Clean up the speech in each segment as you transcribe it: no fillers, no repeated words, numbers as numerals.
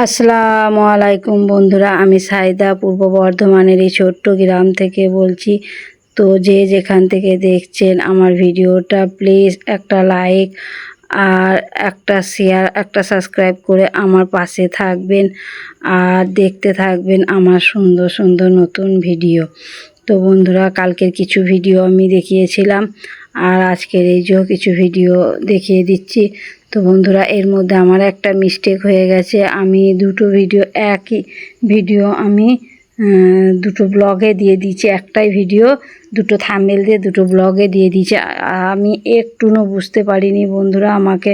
আসসালামু আলাইকুম বন্ধুরা, আমি সাইদা পূর্ব বর্ধমানের এই ছোট্ট গ্রাম থেকে বলছি। তো যে যেখান থেকে দেখছেন আমার ভিডিওটা, প্লিজ একটা লাইক আর একটা শেয়ার, একটা সাবস্ক্রাইব করে আমার পাশে থাকবেন আর দেখতে থাকবেন আমার সুন্দর সুন্দর নতুন ভিডিও। তো বন্ধুরা, কালকের কিছু ভিডিও আমি দেখিয়েছিলাম আর আজকের এই যে কিছু ভিডিও দেখিয়ে দিচ্ছি। তো বন্ধুরা, এর মধ্যে আমার একটা মিস্টেক হয়ে গেছে। আমি দুটো ভিডিও, একই ভিডিও আমি দুটো ব্লগে দিয়ে দিয়েছি। একটাই ভিডিও দুটো থাম্বনেল দিয়ে দুটো ব্লগে দিয়ে দিয়েছি। আমি একটুও বুঝতে পারিনি বন্ধুরা, আমাকে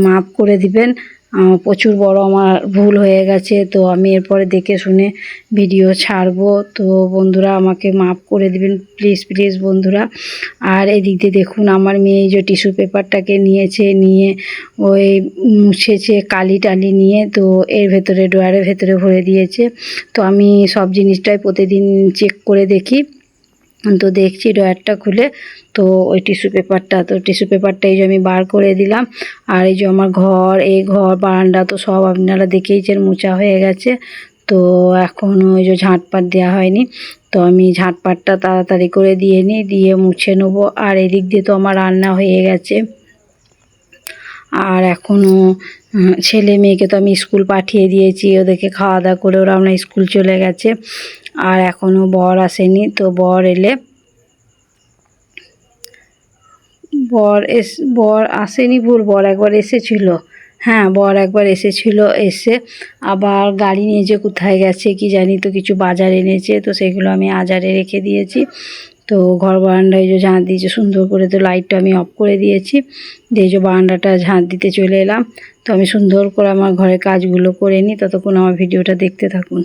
মাফ করে দিবেন। প্রচুর বড় আমার ভুল হয়ে গেছে। তো আমি এরপরে দেখে শুনে ভিডিও ছাড়বো। তো বন্ধুরা, আমাকে মাফ করে দিবেন প্লিজ প্লিজ বন্ধুরা। আর এদিক দিয়ে দেখুন, আমার মেয়ে যে টিস্যু পেপারটাকে নিয়ে ওই মুছেছে কালি টালি নিয়ে। তো এর ভেতরে ড্রয়ারের ভেতরে ভরে দিয়েছে। তো আমি সব জিনিসটাই প্রতিদিন চেক করে দেখি। তো দেখছি ড্রয়ারটা খুলে, তো ওই টিস্যু পেপারটা এই যে আমি বার করে দিলাম। আর এই যে আমার এই ঘর বারান্দা তো সব আপনারা দেখেইছেন, মোছা হয়ে গেছে। তো এখনও ওই যে ঝাঁটপাট দেওয়া হয়নি। তো আমি ঝাঁটপাটটা তাড়াতাড়ি করে দিয়ে মুছে নেবো। আর এদিক দিয়ে তো আমার রান্না হয়ে গেছে। আর এখনও ছেলে মেয়েকে তো আমি স্কুল পাঠিয়ে দিয়েছি, ওদেরকে খাওয়া দাওয়া করে ওরা আমরা স্কুল চলে গেছে। আর এখনও বর আসেনি। তো বর এলে বর আসেনি, বর একবার এসেছিল। হ্যাঁ, বর একবার এসেছিল, এসে আবার গাড়ি নিয়ে যে কোথায় গেছে কি জানি। তো কিছু বাজার এনেছে, তো সেগুলো আমি আজারে রেখে দিয়েছি। তো ঘর বারান্দায় যে ঝাঁট দিয়েছে সুন্দর করে, তো লাইটটা আমি অফ করে দিয়েছি। দিয়ে যে বারান্দাটা ঝাঁট দিতে চলে এলাম। তো আমি সুন্দর করে আমার ঘরের কাজগুলো করে নিই, ততক্ষণ আমার ভিডিওটা দেখতে থাকুন।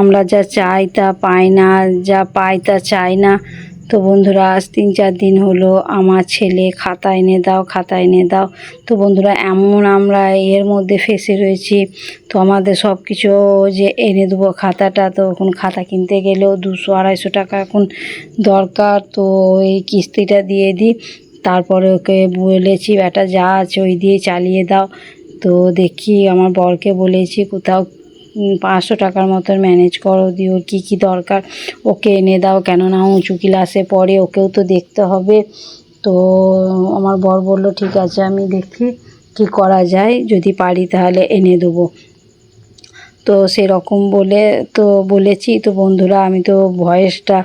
আমরা যা চাই তা পাই না, যা পাই তা চাই না। তো বন্ধুরা, আজ 3-4 দিন হলো আমার ছেলে খাতা এনে দাও, খাতা এনে দাও। তো বন্ধুরা, এমন আমরা এর মধ্যে ফেঁসে রয়েছি। তো আমাদের সব কিছু যে এনে দেবো খাতাটা, তো এখন খাতা কিনতে গেলেও 200-250 টাকা এখন দরকার। তো এই কিস্তিটা দিয়ে দিই, তারপরে ওকে বলেছি বেটা যা আছে ওই দিয়ে চালিয়ে দাও। তো দেখি আমার বরকে বলেছি কোথাও 500 টাকার মতন ম্যানেজ করো, দিয়ে ওর কী কী দরকার ওকে এনে দাও, কেননা উঁচু ক্লাসে পড়ে, ওকেও তো দেখতে হবে। তো আমার বর বলল ঠিক আছে, আমি দেখি কি করা যায়, যদি পারি তাহলে এনে দেবো। তো সেরকম বলেছি। তো বন্ধুরা, আমি তো ভয়েসটা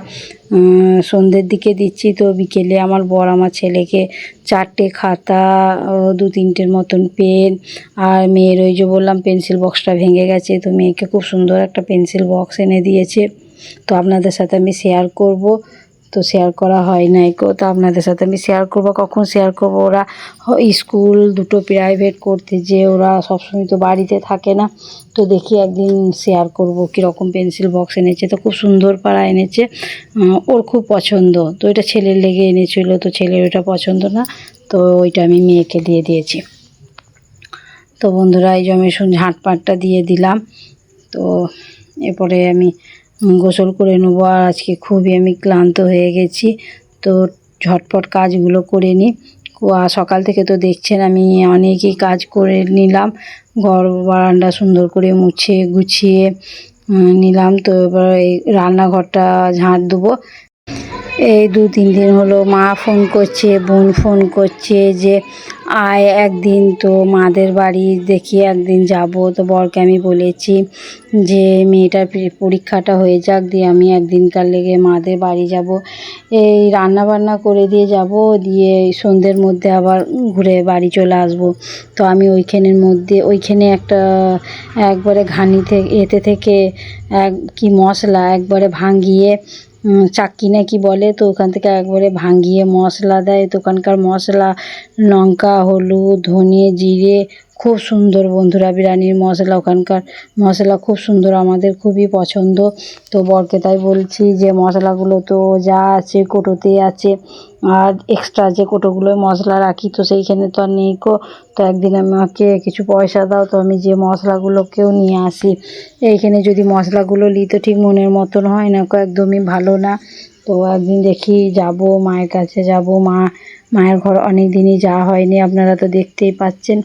সন্ধ্যের দিকে দিচ্ছি। তো বিকেলে আমার বর আমার ছেলেকে 4টে খাতা, 2-3টের মতন পেন, আর মেয়ের ওই যে বললাম পেন্সিল বক্সটা ভেঙে গেছে, তো মেয়েকে খুব সুন্দর একটা পেন্সিল বক্স এনে দিয়েছে। তো আপনাদের সাথে আমি শেয়ার করব। তো শেয়ার করা হয় নাই তো আপনাদের সাথে আমি শেয়ার করব। কখন শেয়ার করব, ওরা স্কুল দুটো প্রাইভেট করতে যে ওরা সবসময় তো বাড়িতে থাকে না। তো দেখি একদিন শেয়ার করব কীরকম পেন্সিল বক্স এনেছে। তো খুব সুন্দর পাড়া এনেছে, ওর খুব পছন্দ। তো এটা ছেলের লেগে এনেছিল, তো ছেলের ওটা পছন্দ না, তো ওইটা আমি মেয়েকে দিয়ে দিয়েছি। তো বন্ধুরা, এই যে আমি ঝাঁটপাটটা দিয়ে দিলাম। তো এরপরে আমি গোসল করে নেবো। আর আজকে খুবই আমি ক্লান্ত হয়ে গেছি। তো ঝটপট কাজগুলো করে নিই। সকাল থেকে তো দেখছেন আমি অনেকই কাজ করে নিলাম, ঘর বারান্দা সুন্দর করে মুছে গুছিয়ে নিলাম। তো এবার এই রান্নাঘরটা ঝাঁট দেবো। এই 2-3 দিন হলো মা ফোন করছে, বোন ফোন করছে যে আয় একদিন, তো মাদের বাড়ি দেখি একদিন যাব। তো বরকে আমি বলেছি যে মেয়েটার পরীক্ষাটা হয়ে যাক, দিয়ে আমি একদিনকার লেগে মাদের বাড়ি যাব। এই রান্না বান্না করে দিয়ে যাব, দিয়ে সন্ধ্যের মধ্যে আবার ঘুরে বাড়ি চলে আসব। তো আমি ওইখানে একটা একবারে ঘানি থেকে এতে থেকে কি মশলা একবারে ভাঙিয়ে, চাক্কি না কি বলে, তো ওখান থেকে একবারে ভাঙিয়ে মশলা দেয়। তো ওখানকার মশলা লঙ্কা, হলুদ, ধনে, জিরে খুব সুন্দর বন্ধুরা বিরিয়ানির মশলা, ওখানকার মশলা খুব সুন্দর, আমাদের খুবই পছন্দ। তো বরকে তাই বলছি যে মশলাগুলো তো যা আছে কোটোতে আছে, আর এক্সট্রা যে কোটোগুলোয় মশলা রাখি তো সেইখানে তো আর নেই কো। তো একদিন আমাকে কিছু পয়সা দাও, তো আমি যে মশলাগুলোকেও নিয়ে আসি। এইখানে যদি মশলাগুলো নিই তো ঠিক মনের মতন হয় না, একদমই ভালো না। তো একদিন দেখি যাব, মায়ের কাছে যাব। মায়ের ঘর অনেক দিনই যাওয়া হয়নি, আপনারা তো দেখতেই পাচ্ছেন।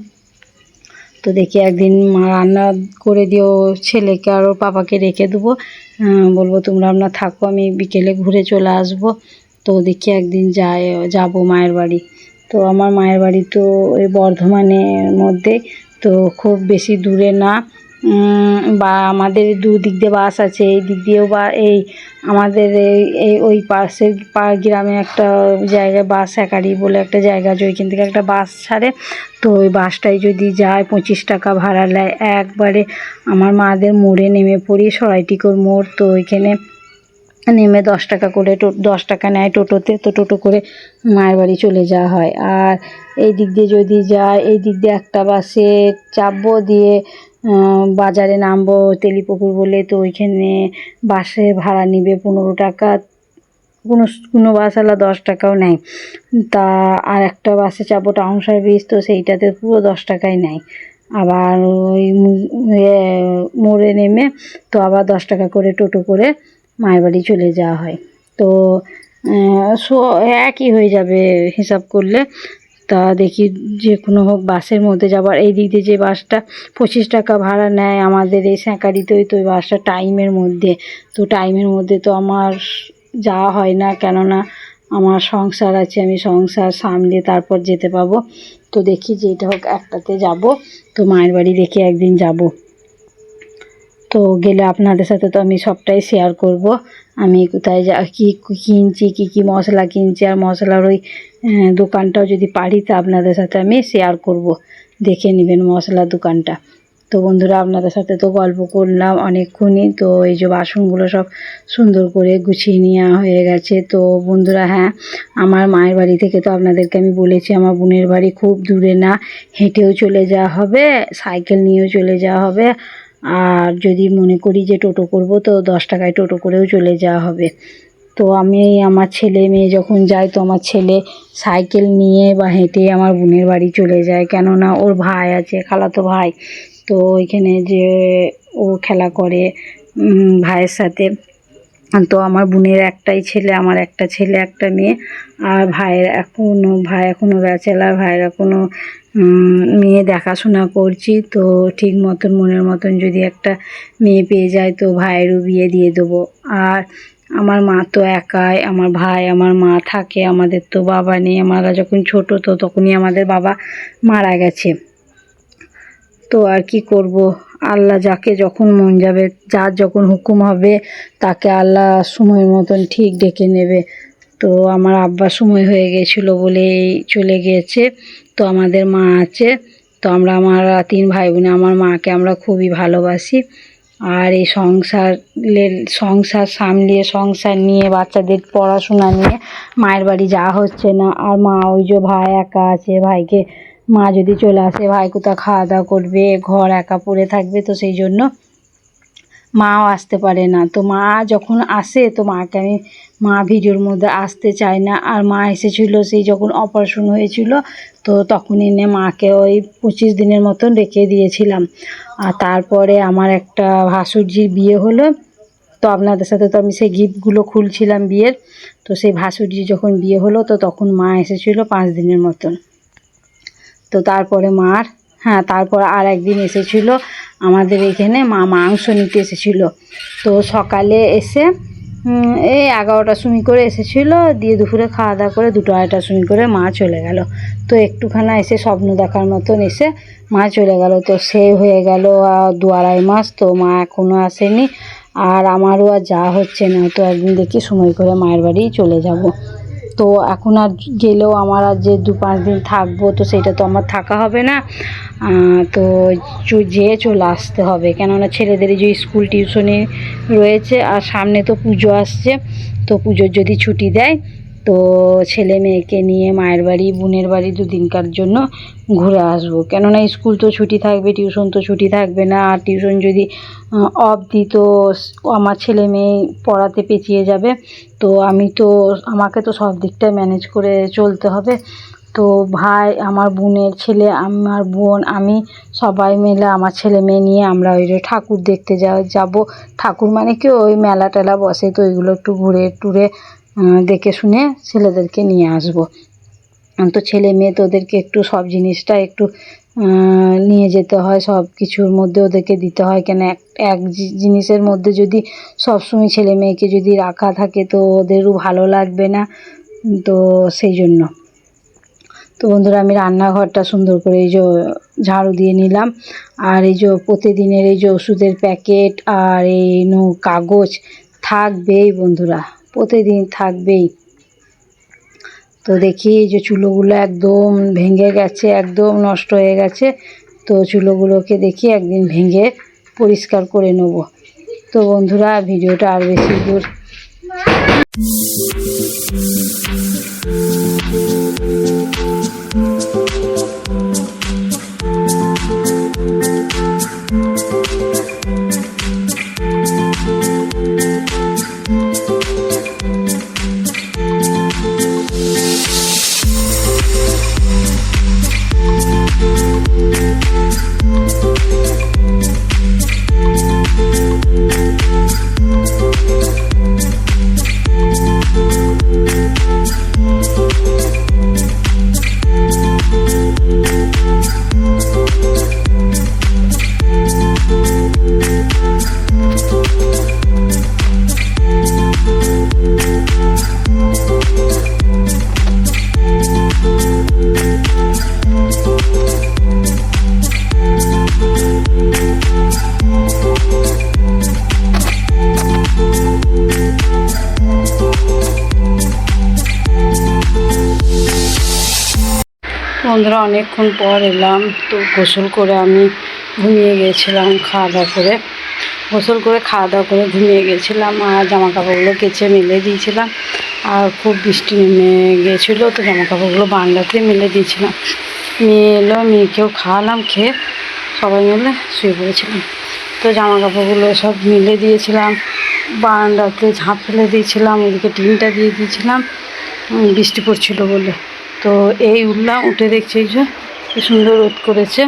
তো দেখি একদিন মা রান্না করে দিও ছেলেকে আর ওর পাপাকে রেখে দেবো, বলবো তোমরা আপনার থাকো, আমি বিকেলে ঘুরে চলে আসবো। তো দেখি একদিন যাবো মায়ের বাড়ি। তো আমার মায়ের বাড়ি তো ওই বর্ধমানের মধ্যে, তো খুব বেশি দূরে না। বা আমাদের দুদিক দিয়ে বাস আছে, এই দিক দিয়েও বা এই আমাদের এই ওই পাশের গ্রামে একটা জায়গায় বাস একারি বলে একটা জায়গা আছে, ওইখান থেকে একটা বাস ছাড়ে। তো ওই বাসটায় যদি যায় 25 টাকা ভাড়া নেয় একবারে। আমার মাদের মোড়ে নেমে পড়ি, সরাইটিকোর মোড়, তো ওইখানে নেমে 10 টাকা করে 10 টাকা নেয় টোটোতে, তো টোটো করে মায়ের বাড়ি চলে যাওয়া হয়। আর এই দিক দিয়ে যদি যায়, এই দিক দিয়ে একটা বাসে চাপবো, দিয়ে বাজারে নামবো তেলিপুকুর বলে, তো ওইখানে বাসে ভাড়া নিবে 15 টাকা, কোনো বাসওয়ালা 10 টাকাও নেয়। তা আর একটা বাসে চাপবো টাউন সার্ভিস, তো সেইটাতে পুরো 10 টাকাই নেয়। আবার ওই মোড়ে নেমে তো আবার 10 টাকা করে টোটো করে মায়ের বাড়ি চলে যাওয়া হয়। তো একই হয়ে যাবে হিসাব করলে। তা দেখি যে কোনো হোক বাসের মধ্যে যাবার। এই দিক দিয়ে যে বাসটা 25 টাকা ভাড়া নেয় আমাদের এই স্যাঁকারিতে, তো ওই বাসটা টাইমের মধ্যে, তো টাইমের মধ্যে তো আমার যাওয়া হয় না, কেননা আমার সংসার আছে, আমি সংসার সামলে তারপর যেতে পাবো। তো দেখি যেটা হোক একটাতে যাব। তো মায়ের বাড়ি দেখি একদিন যাব। তো গেলে আপনাদের সাথে তো আমি সবটাই শেয়ার করব, আমি কোথায় কী কিনছি, কী মশলা কিনছি, আর মশলার ওই দোকানটাও যদি পারি তা আপনাদের সাথে আমি শেয়ার করব, দেখে নেবেন মশলার দোকানটা। তো বন্ধুরা আপনাদের সাথে তো গল্প করলাম অনেকক্ষণই। তো এই যে বাসনগুলো সব সুন্দর করে গুছিয়ে নেওয়া হয়ে গেছে। তো বন্ধুরা হ্যাঁ, আমার মায়ের বাড়ি থেকে তো আপনাদেরকে আমি বলেছি আমার বোনের বাড়ি খুব দূরে না, হেঁটেও চলে যাওয়া হবে, সাইকেল নিয়েও চলে যাওয়া হবে। আর যদি মনে করি যে টোটো করব, তো 10 টাকায় টোটো করেও চলে যাওয়া হবে। তো আমি আমার ছেলে মেয়ে যখন যায়, তো আমার ছেলে সাইকেল নিয়ে বা হেঁটে আমার বোনের বাড়ি চলে যায়, কেননা ওর ভাই আছে, খালাতো ভাই। তো ওইখানে যে ও খেলা করে ভাইয়ের সাথে। তো আমার বোনের একটাই ছেলে, আমার একটা ছেলে একটা মেয়ে। আর ভাই এখনও ব্যাচেলার, ভাইয়ের এখনও মেয়ে দেখাশোনা করছি। তো ঠিক মতন মনের মতন যদি একটা মেয়ে পেয়ে যায়, তো ভাইয়েরও বিয়ে দিয়ে দেবো। আর আমার মা তো একাই, আমার ভাই আমার মা থাকে, আমাদের তো বাবা নেই। আমরা যখন ছোট তো তখনই আমাদের বাবা মারা গেছে। তো আর কি করব, আল্লাহ যাকে যখন মন যাবে, যার যখন হুকুম হবে, তাকে আল্লাহ সময়ের মতন ঠিক ডেকে নেবে। তো আমার আব্বার সময় হয়ে গেছিলো বলেই চলে গিয়েছে। তো আমাদের মা আছে, তো আমরা 3 ভাই বোনে আমার মাকে আমরা খুবই ভালোবাসি। আর এই সংসার সামলিয়ে, সংসার নিয়ে, বাচ্চাদের পড়াশোনা নিয়ে মায়ের বাড়ি যাওয়া হচ্ছে না। আর মা ওই যে ভাই একা আছে, ভাইকে মা যদি চলে আসে, ভাই কোথাও খাওয়া দাওয়া করবে, ঘর একা পড়ে থাকবে, তো সেই জন্য মাও আসতে পারে না। তো মা যখন আসে, তো মা ভিডিওর মধ্যে আসতে চায় না। আর মা এসেছিলো সেই যখন অপারেশন হয়েছিল, তো তখন এনে মাকে ওই 25 দিনের মতন রেখে দিয়েছিলাম। আর তারপরে আমার একটা ভাসুরজির বিয়ে হলো। তো আপনাদের সাথে তো আমি সেই গিফটগুলো খুলছিলাম বিয়ের। তো সেই ভাসুরজি যখন বিয়ে হলো, তো তখন মা এসেছিলো 5 দিনের মতন। তো তারপরে তারপর আর একদিন এসেছিলো আমাদের এখানে, মা মাংস নিতে এসেছিলো। তো সকালে এসে এই 11টার সময় করে এসেছিলো, দিয়ে দুপুরে খাওয়া দাওয়া করে 2-2:30টার সময় করে মা চলে গেল। তো একটুখানা এসে স্বপ্ন দেখার মতন এসে মা চলে গেল। তো সে হয়ে গেল 2-2.5 মাস, তো মা এখনও আসেনি। আর আমারও আর যাওয়া হচ্ছে না। তো একদিন দেখি সময় করে মায়ের বাড়ি চলে যাব। তো এখন আর গেলেও আমার আর যে 2-5 দিন থাকবো, তো সেটা তো আমার থাকা হবে না। তো যেয়ে চলে আসতে হবে, কেননা ছেলেদের যে স্কুল টিউশনি রয়েছে, আর সামনে তো পুজো আসছে। তো পুজোর যদি ছুটি দেয়, তো ছেলে মেয়েকে নিয়ে মায়ের বাড়ি বোনের বাড়ি 2 দিনকার জন্য ঘুরে আসবো। কেননা স্কুল তো ছুটি থাকবে, টিউশন তো ছুটি থাকবে না। আর টিউশন যদি অফ দিই, তো আমার ছেলে মেয়ে পড়াতে পেঁচিয়ে যাবে। তো আমাকে তো সব দিকটা ম্যানেজ করে চলতে হবে। তো ভাই, আমার বোনের ছেলে, আমার বোন, আমি সবাই মিলে আমার ছেলে মেয়ে নিয়ে আমরা ওই যে ঠাকুর দেখতে যাব। ঠাকুর মানে কি, ওই মেলা টেলা বসে, তো ওইগুলো একটু ঘুরে টুরে দেখে শুনে ছেলেদেরকে নিয়ে আসবো। তো ছেলে মেয়ে তো ওদেরকে একটু সব জিনিসটা একটু নিয়ে যেতে হয়, সব কিছুর মধ্যে ওদেরকে দিতে হয়। কেন এক জিনিসের মধ্যে যদি সবসময় ছেলে মেয়েকে যদি রাখা থাকে তো ওদেরও ভালো লাগবে না, তো সেই জন্য। তো বন্ধুরা আমি রান্নাঘরটা সুন্দর করে এই যে ঝাড়ু দিয়ে নিলাম। আর এই যে প্রতিদিনের এই যে ওষুধের প্যাকেট আর এই কাগজ থাকবেই বন্ধুরা, প্রতিদিন থাকবেই। তো দেখি এই যে চুলোগুলো একদম ভেঙে গেছে, একদম নষ্ট হয়ে গেছে। তো চুলোগুলোকে দেখি একদিন ভেঙে পরিষ্কার করে নেব। তো বন্ধুরা ভিডিওটা আর বেশি দূর বন্ধুরা অনেকক্ষণ পর এলাম। তো গোসল করে আমি ঘুমিয়ে গিয়েছিলাম, খাওয়া দাওয়া করে গোসল করে খাওয়া দাওয়া করে ঘুমিয়ে গেছিলাম। আর জামা কাপড়গুলো কেচে মেলে দিয়েছিলাম। আর খুব বৃষ্টি নেমে গিয়েছিলো, তো জামা কাপড়গুলো বারান্দাতে মেলে দিয়েছিলাম। মেয়ে এলো, মেয়েকেও খাওয়ালাম, খেয়ে সবাই মিলে শুয়ে পড়েছিলাম। তো জামা কাপড়গুলো সব মেলে দিয়েছিলাম, বারান্দাতে ঝাঁপ ফেলে দিয়েছিলাম, ওদিকে টিনটা দিয়ে দিয়েছিলাম বৃষ্টি পড়ছিল বলে। তো এই উঠলাম, উঠে দেখছি যে কি সুন্দর রোদ করেছে।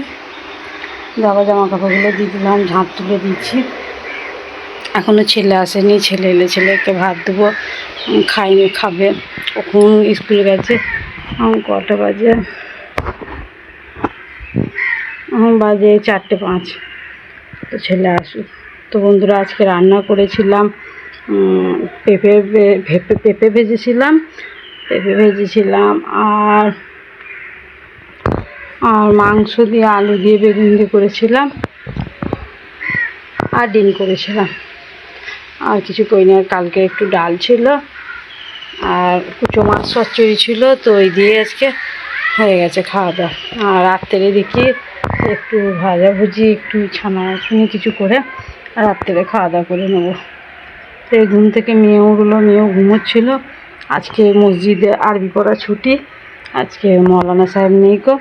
আবার জামা কাপড়গুলো দিয়ে দিলাম, ঝাঁপ তুলে দিচ্ছি। এখনও ছেলে আসেনি, ছেলে এলে ছেলেকে ভাত দেবো, খাইনি, খাবে। কখন স্কুল গেছে, কটা বাজে, বাজে 4:05। তো ছেলে আসুক। তো বন্ধুরা আজকে রান্না করেছিলাম পেঁপে ভেজেছিলাম, আর মাংস দিয়ে আলু দিয়ে বেগুন দিয়ে করেছিলাম, আর ডিম করেছিলাম। আর কিছু করিনি। আর কালকে একটু ডাল ছিল, আর কুচো মাছ চচ্চড়ি ছিল, তো ওই দিয়ে আজকে হয়ে গেছে খাওয়া দাওয়া। আর রাত্রে দেখি একটু ভাজাভুজি, একটু ছানাছুনি কিছু করে রাত্রে খাওয়া দাওয়া করে নেবো। তো এই ঘুম থেকে মেয়েও ঘুমোচ্ছিল। আজকে মসজিদে আরবি পড়া ছুটি, আজকে মৌলানা সাহেব নেই গো,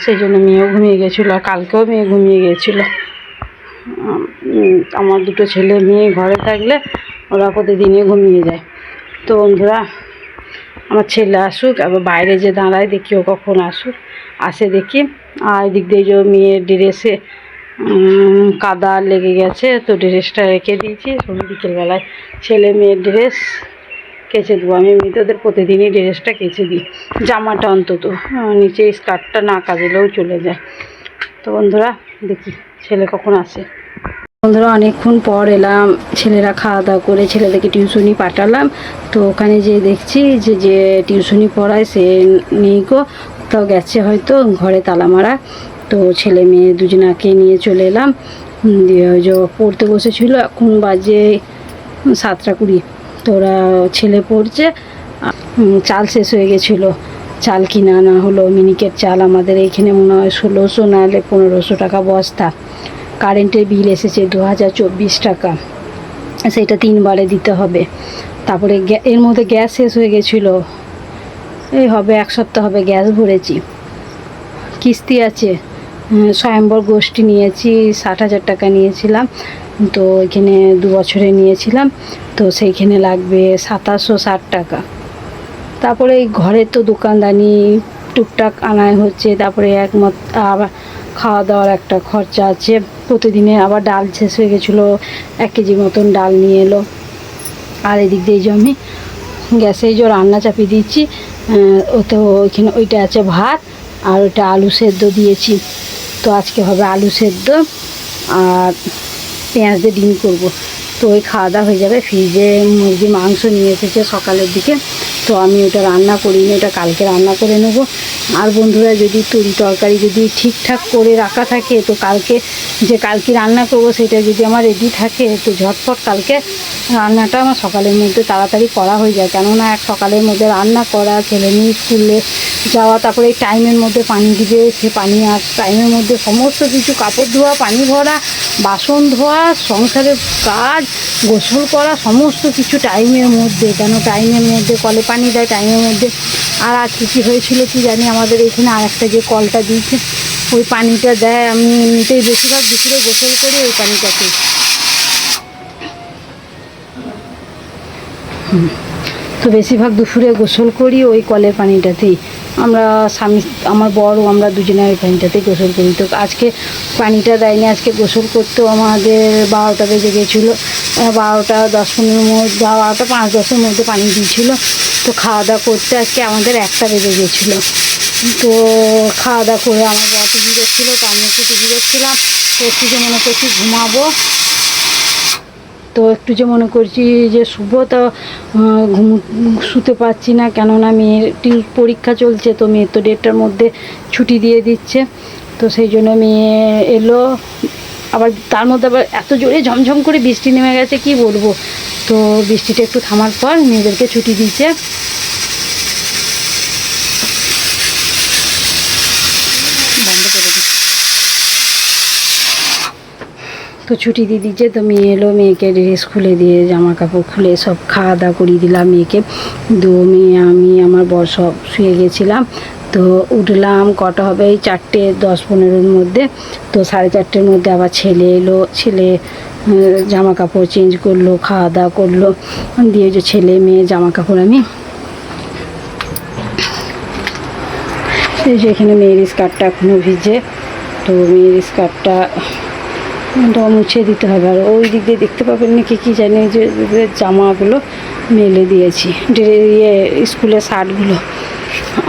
সেই জন্য মেয়েও ঘুমিয়ে গিয়েছিলো। আর কালকেও মেয়ে ঘুমিয়ে গিয়েছিলো। আমার দুটো ছেলে মেয়ে ঘরে থাকলে ওরা প্রতিদিনই ঘুমিয়ে যায়। তো বন্ধুরা আমার ছেলে আসুক, আবার বাইরে যে দাঁড়ায় দেখি ও কখন আসে দেখি। আর এদিক দিয়ে যে মেয়ের ড্রেসে কাদা লেগে গেছে, তো ড্রেসটা রেখে দিয়েছি। বিকেলবেলায় ছেলে মেয়ের ড্রেস কেচে দেবো। আমি এমনিতে ওদের প্রতিদিনই ড্রেসটা কেচে দিই, জামাটা অন্তত, নিচে স্কার্টটা না কাচলেও চলে যায়। তো বন্ধুরা দেখি ছেলে কখন আসে। বন্ধুরা অনেকক্ষণ পর এলাম, ছেলেরা খাওয়া দাওয়া করে ছেলেদেরকে টিউশনি পাঠালাম। তো ওখানে যে দেখছি যে টিউশনি পড়ায় সে নেই গো, কোথাও গেছে হয়তো, ঘরে তালা মারা। তো ছেলে মেয়ে দুজনাকে নিয়ে চলে এলাম, দিয়ে যে পড়তে বসেছিল। এখন বাজে 7:20। তো ওরা ছেলে পড়ছে। চাল শেষ হয়ে গেছিলো, চাল কিনে আনা হলো। মিনিকেট চাল আমাদের এইখানে মনে হয় 1600 নাহলে 1500 টাকা বস্তা। কারেন্টের বিল এসেছে 2024 টাকা, সেটা 3 বারে দিতে হবে। তারপরে এর মধ্যে গ্যাস শেষ হয়ে গেছিলো, এই হবে 1 সপ্তাহ হবে গ্যাস ভরেছি। কিস্তি আছে, স্বয়ম্বর গোষ্ঠী নিয়েছি, 60,000 টাকা নিয়েছিলাম। তো এখানে 2 বছরে নিয়েছিলাম, তো সেইখানে লাগবে 2760 টাকা। তারপরে এই ঘরের তো দোকানদানি টুকটাক আনায় হচ্ছে। তারপরে আবার খাওয়া দাওয়ার একটা খরচা আছে প্রতিদিনে। আবার ডাল শেষ হয়ে গেছিলো, 1 কেজি মতন ডাল নিয়ে এলো। আর এদিক দিয়ে যে আমি গ্যাসে যে রান্না চাপিয়ে দিচ্ছি, ওতে ওইখানে ওইটা আছে ভাত, আর ওটা আলু সেদ্ধ দিয়েছি। তো আজকে হবে আলু সেদ্ধ আর পেঁয়াজ দিয়ে ডিম করব। তো ওই খাওয়া দাওয়া হয়ে যাবে। ফ্রিজে মুরগি মাংস নিয়ে এসেছে সকালের দিকে, তো আমি ওটা রান্না করিনি, ওটা কালকে রান্না করে নেব। আর বন্ধুরা, যদি তরকারি যদি ঠিকঠাক করে রাখা থাকে, তো কালকে রান্না করব সেটা যদি আমার রেডি থাকে, তো ঝটপট কালকে রান্নাটা আমার সকালের মধ্যে তাড়াতাড়ি করা হয়ে যায়। কেননা সকালের মধ্যে রান্না করা, ছেলে মেয়ে স্কুলে যাওয়া, তারপরে এই টাইমের মধ্যে পানি দিবে, সে পানি আর টাইমের মধ্যে সমস্ত কিছু, কাপড় ধোয়া, পানি ভরা, বাসন ধোয়া, সংসারের কাজ, গোসল করা, সমস্ত কিছু টাইমের মধ্যে। কেন টাইমের মধ্যে কলে পানি দেয় টাইমের মধ্যে। আর আজকে কী হয়েছিল কি জানি, আমাদের এখানে আর একটা যে কলটা দিয়েছে ওই পানিটা দেয়, আমি এমনিতেই বেশিরভাগ দুপুরে গোসল করি ওই পানিটাতে। তো বেশিরভাগ দুপুরে গোসল করি ওই কলের পানিটাতেই। আমরা স্বামী, আমার বড়, আমরা দুজনে ওই পানিটাতেই গোসল করি। তো আজকে পানিটা দেয়নি, আজকে গোসল করতেও আমাদের 12টা বেজে গেছিলো। 12টা 10-15 মধ্যে, 12টা 5-10-এর মধ্যে পানি দিয়েছিলো। তো খাওয়া দাওয়া করতে আজকে আমাদের 1টা বেজে গেছিলো। তো খাওয়া দাওয়া করে আমার বর টিভি দেখছিলো, তো আমি একটু টিভি দেখছিলাম। তো একটু যে মনে করছি ঘুমাবো, তো একটু যে মনে করছি যে শুভ, তো শুতে পারছি না। কেননা মেয়ের পরীক্ষা চলছে, তো মেয়ের তো 1:30টার মধ্যে ছুটি দিয়ে দিচ্ছে। তো সেই জন্য মেয়ে এলো, আবার তার মধ্যে আবার এত জোরে ঝমঝম করে বৃষ্টি নেমে গেছে, কি বলবো। তো বৃষ্টিটা একটু থামার পর মেয়েদেরকে ছুটি দিচ্ছে। বন্ধ করে দিচ্ছি। তো ছুটি দিয়ে দিচ্ছে। তো মেয়ে এলো, মেয়েকে ড্রেস খুলে দিয়ে, জামা কাপড় খুলে সব খাওয়া দাওয়া করিয়ে দিলাম মেয়েকে। তো মেয়ে, আমি, আমার বর সব শুয়ে গেছিলাম। তো উঠলাম কটা হবে, এই 4:10-15-এর মধ্যে। তো 4:30-এর মধ্যে আবার ছেলে এলো, ছেলে জামা কাপড় চেঞ্জ করলো, খাওয়া দাওয়া করলো, দিয়ে যে ছেলে মেয়ে জামা কাপড় আমি এই যে এখানে মেয়ের স্কার্টটা এখনও ভিজে। তো মেয়ের স্কার্টটা মুছে দিতে হবে। আর ওই দিক দিয়ে দেখতে পাবেন নাকি কি জানি, যে জামাগুলো মেলে দিয়েছি, স্কুলের শার্টগুলো।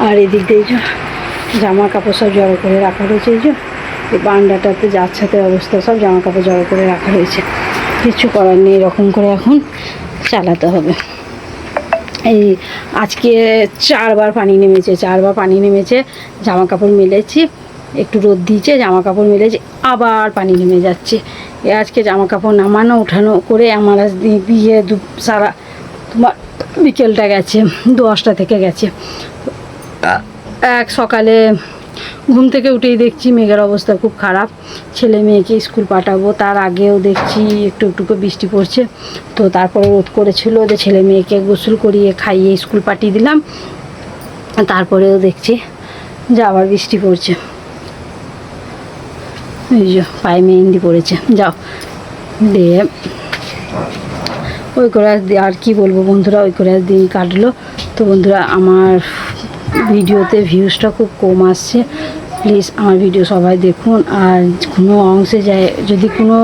আর এদিক দিয়ে যে জামা কাপড় সব জড়ো করে রাখা রয়েছে, এই যে এই বারান্দাটাতে যাচ্ছাতে অবস্থা, সব জামা কাপড় জড়ো করে রাখা রয়েছে। কিছু করার নেই, এরকম করে এখন চালাতে হবে। এই আজকে 4বার পানি নেমেছে, 4বার পানি নেমেছে। জামা কাপড় মেলেছি, একটু রোদ দিয়েছে, জামা কাপড় মেলেছে, আবার পানি নেমে যাচ্ছে। আজকে জামা কাপড় নামানো উঠানো করে আমার আজ বিয়ে সারা তোমার বিকেলটা গেছে, 10টা থেকে গেছে। সকালে ঘুম থেকে উঠেই দেখছি মেঘের অবস্থা খুব খারাপ। ছেলে মেয়েকে স্কুল পাঠাবো, তার আগেও দেখছি একটু একটু করে বৃষ্টি পড়ছে। তো তারপরে রোদ করেছিল, যে ছেলে মেয়েকে গোসল করিয়ে খাইয়ে স্কুল পাঠিয়ে দিলাম। তারপরেও দেখছি যে আবার বৃষ্টি পড়ছে। এই যে পায়ে মেহেন্দি পড়েছে, যাও দিয়ে ওই করে আর কি বলবো বন্ধুরা, ওই করে দিন কাটলো। তো বন্ধুরা, আমার ভিডিওতে ভিউজটা খুব কম আসছে, প্লিজ আমার ভিডিও সবাই দেখুন। আর কোনো অংশে যদি কোনো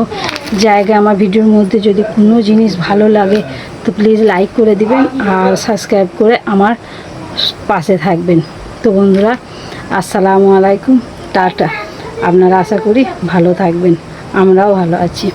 জায়গায় আমার ভিডিওর মধ্যে যদি কোনো জিনিস ভালো লাগে, তো প্লিজ লাইক করে দিবেন আর সাবস্ক্রাইব করে আমার পাশে থাকবেন। তো বন্ধুরা, আসসালামু আলাইকুম, টাটা। আপনারা আশা করি ভালো থাকবেন, আমরাও ভালো আছি।